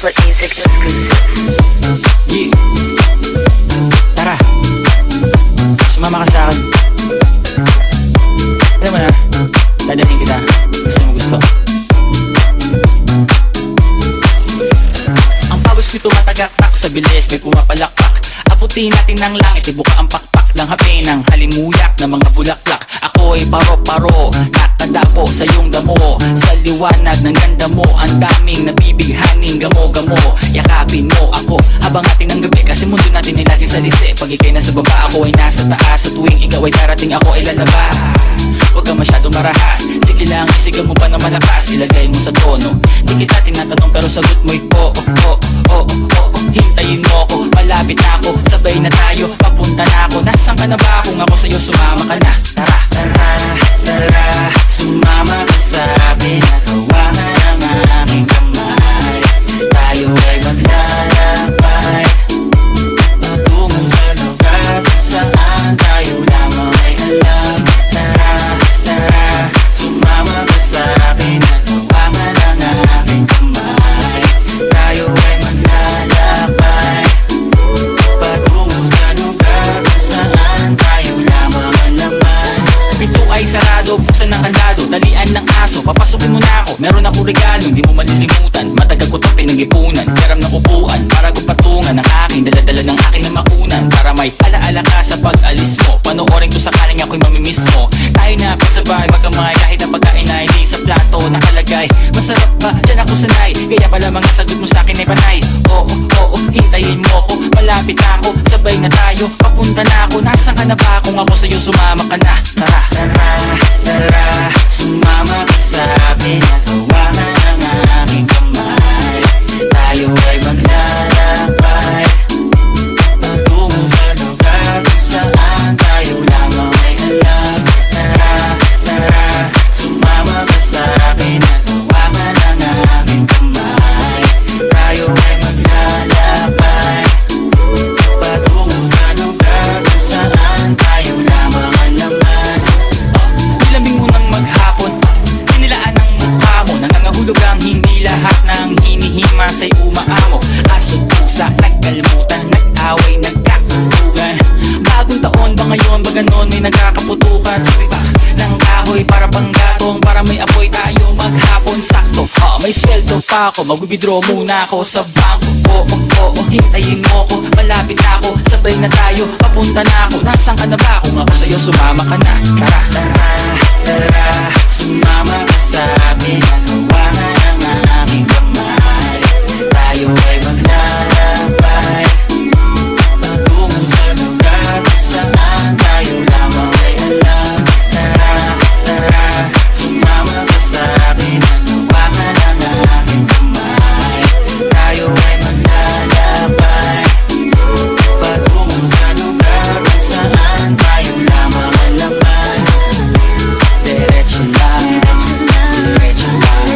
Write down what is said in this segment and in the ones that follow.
Flip Music exclusive. Yeah. Tara, sumama ka sa akin. Alam mo na, dadating kita kasi mo gusto. Ang pawis ko'y tumatagaktak sa bilis, may pumapalakpak. Abutin natin ng langit, ibuka ang pakpak ng hape ng halimuyak ng mga bulaklak. Ako'y paro-paro, nakadapo sa iyong damo. Sa liwanag ng ganda mo, ang daming nabibighaning gamo-gamo. Yakapin mo ako habang atin ng gabi, kasi mundo natin ay natin sa lise. Pag ikay nasa baba, ako ay nasa taas. Sa tuwing ikaw ay darating, ako ay lalabas. Huwag ka masyadong marahas, sige lang, isigaw mo pa na malakas. Ilagay mo sa tono, di kita tinatanong pero sagot mo'y oo, oo, oo, oo. Hintayin mo ako, malapit na ako, sabay na tayo, papunta na ako. Nasaan ka na ba? Kung ako sa'yo, sumama ka na. Tara, tara, tara, sumama ka sa akin at hawakan ang aking kamay. Tayo ay maglalakbay patungo sa lugar kung saan tayo lamang ay alam. Tara, tara, sumama ka sa akin at hawakan ang aking kamay. Tayo ay maglalakbay patungo sa lugar kung saan tayo lamang alaman. Pito ay sarado, buksan ng kandado, talian ng aso, papasukin mo na ako. Meron akong regalo, hindi mo malilimutan. Matagal ko ito pinag-ipunan, karam ng upuan para ko patungan ang aking daladala ng aking makunan. Para may alaala ka sa pag-alis mo, panoorin ko sakaling ako'y mamimiss mo. Tayo na pagsabay, magkamay, kahit ang pagkain ay di sa plato nakalagay. Masarap ba? Diyan ako sanay, kaya pala mga sagot mo sa'kin ay panay. Oo, oo, hintayin mo ko, malapit na ako, sabay na tayo, papunta na ako. Nasaan ka na ba? Kung ako sa'yo, sumama ka na. Tara, tara, tara, sumama ka sa akin at hawakan ang aking kamay. Tayo ay maglalakbay patungo sa lugar kung saan tayo lamang ay alam. Tara, tara, sumama ka sa akin at hawakan ang aking kamay. Tayo ay maglalakbay patungo sa lugar kung saan tayo lamang ganon may nagkakaputukan. Sibak ng kahoy para pang gatong, para may apoy tayo maghapon. Sakto, may sweldo pa ako, mag-withdraw muna ako sa bangko. Oo, hintayin mo ko, malapit na ako, sabay na tayo, papunta na ako. Nasaan ka na ba? Kung ako sa'yo, sumama ka na. Tara, tara, tara, sumama ka sa'kin. Hawakan ang aking kamay, tayo ay maglalakbay patungo sa lugar kung saan tayo lamang ay alam. Tara, tara, sumama ka sa'kin. Hawakan ang aking kamay, tayo ay maglalakbay patungo sa lugar kung saan tayo lamang alaman. Diretso lang, diretso lang,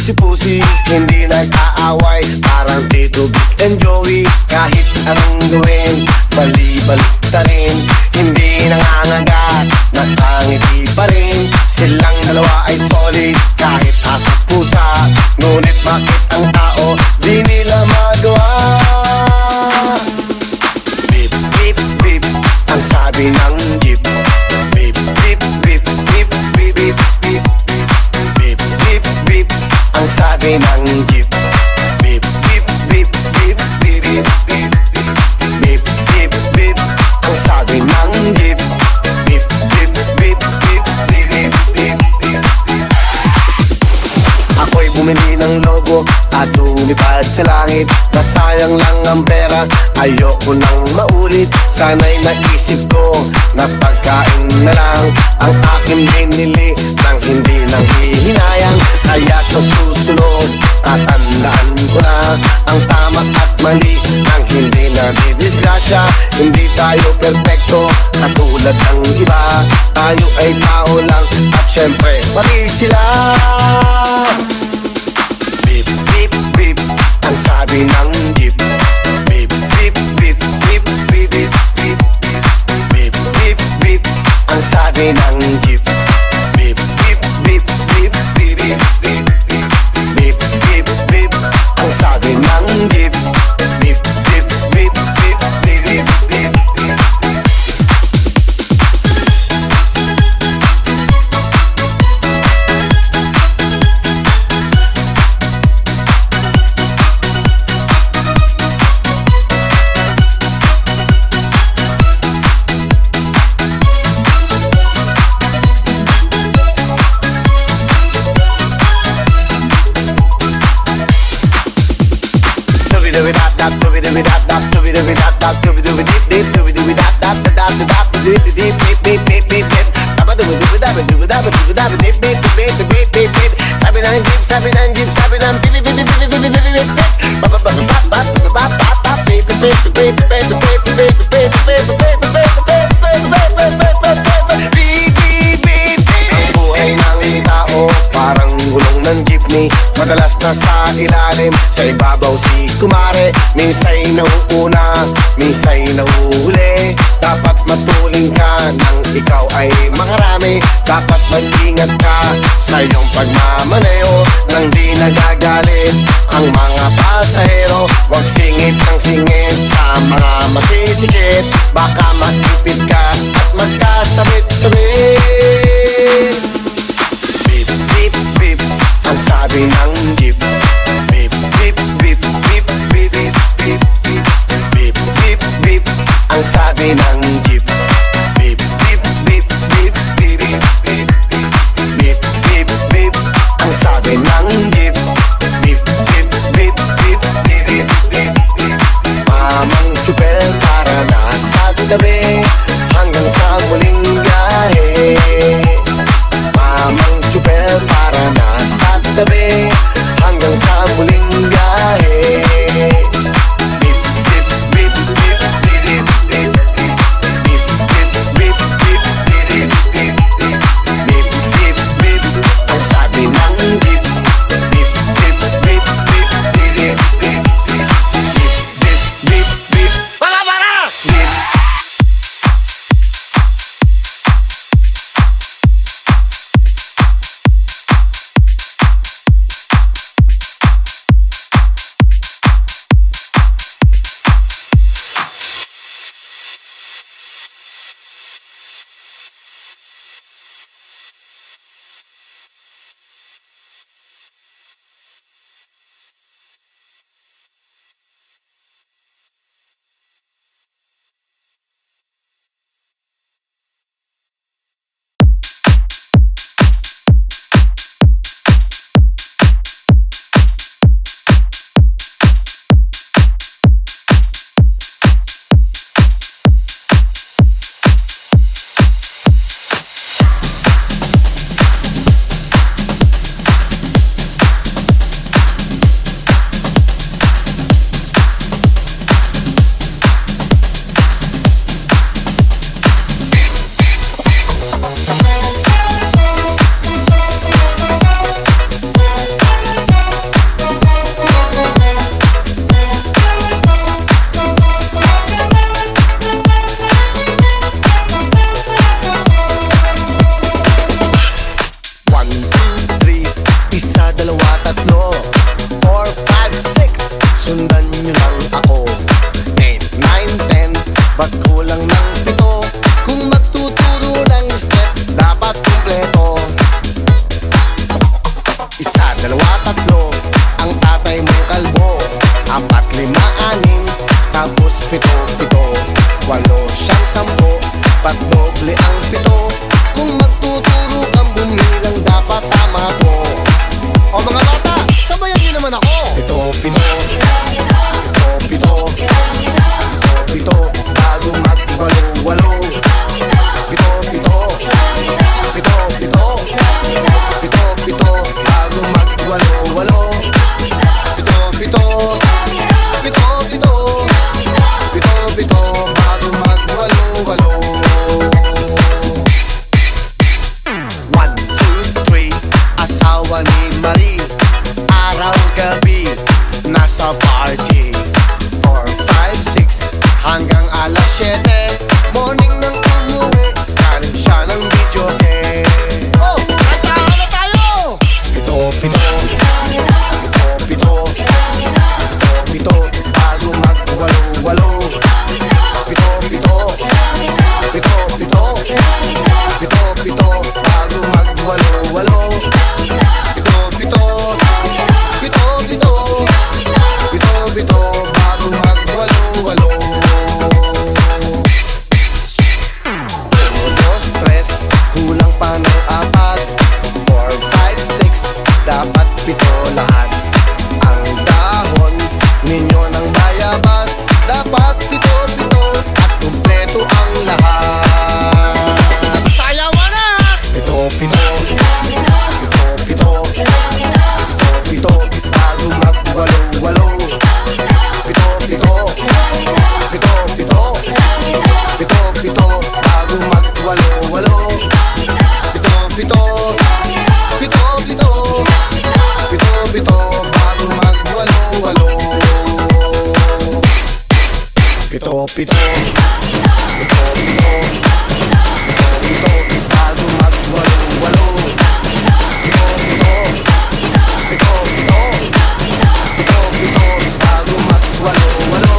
pusi-pusi, hindi nag-aaway, parang Tito Vic and Joey. Kahit anong gawin, bali-baliktarin, hindi nangangagat, nakangiti pa rin. Silang dalawa ay solid, kahit aso't pusa. Ngunit bakit ang tao di nila magawa? Beep, beep, beep, ang sabi ng jeep. Beep, beep, beep, beep, beep, beep, beep. Beep, beep, beep, ang sabi ng jeep. Beep, beep, beep, beep, beep, beep, beep. Beep, beep, beep, ang sabi ng jeep. Beep, beep, beep, beep, beep, beep, beep, beep. Ako'y bumili ng logo at lumipad sa langit. Nasayang lang ang pera, ayoko nang maulit. Sana'y naisip ko na pagkain na lang ang aking binili, nang hindi nang hihinayang. Kaya sa susunod, tatandaan ko na ang tama at mali, nang hindi na didisgrasya. Hindi tayo perfecto, katulad ng iba. Tayo ay tao lang at syempre mali sila. Beep, beep, beep, ang sabi ng jeep. Beep, beep, beep, beep, beep, beep, beep. Beep, beep, beep, ang sabi ng jeep. Beep, beep, beep, beep, beep, beep, beep. Beep, beep, beep, ang sabi ng jeep. Beep, beep, beep, beep, beep, beep, beep, beep. Sabi ng jeep, sabi ng jeep, sabi ng beep, beep, beep, beep, beep, beep, beep, beep, ang buhay ng tao parang gulong ng jeepney. Madalas nasa ilalim, sa ibabaw si kumare. Minsa'y nauuna, minsa'y nahuhuli. Dapat matuling ka nang ikaw ay makarami. Dapat mag-ingat ka sa iyong pagmamaneho, nang di nagagalit ang mga pasahero. Huwag singit ng singit sa mga masisikip, baka mag-ipit ka at magkasabit-sabit. Beep, beep, beep, ang sabi ng jeep. Beep, beep, beep, beep, beep, beep, beep. Beep, beep, beep, ang sabi ng jeep. Beep, beep, beep, beep, beep, beep, beep. Beep, beep, beep, ang sabi ng jeep. Beep, beep, beep, beep, beep, beep, beep. Mamang chupel para nasa gabi hanggang sa muling biyahe. Mamang chupel para nasa gabi dalawa, tatlo 4, 5, 6 sundan nyo lang ako 8, 9, 10 ba't kulang ng 7? Kung magtuturo ng step dapat kumpleto. Isa, dalawa, tatlo ang tatay mong kalbo 4, 5, 6 tapos 7, 8 8, 9, 10 ba't doble ang 7? Kung magtuturo kang bumilang dapat tama ko. O mga bata, sabayan niyo naman ako. 7, 7 7 bago mag-walo-walo 7 bago mag-walo-walo 7 bago mag-walo-walo 1, 2, 3 asawa ni Marie araw-gabi nasa party 4, 5, 6 hanggang alas 7 morning nang umuwi kanin siya ng video game. Oh! Kanta na tayo! 7 bago mag-walo-walo 7 bago mag-walo-walo 7 bago mag-walo-walo 1, 2, 3 kulang pa ng 4 5, 6 dapat 7 lahat ang dahon ninyo ng bayabas dapat 7 at kumpleto ang lahat. Sayawan na! 7 bago mag-walo-walo 7 bago mag-walo-walo 7 bago mag-walo-walo 7 bago mag-walo-walo 7 bago mag-walo-walo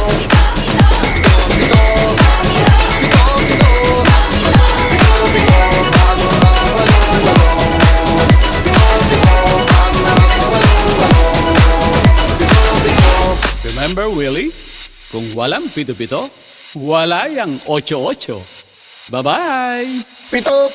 7 Remember, Willie? Kung walang 7, wala yang 8-8. Bye-bye! 7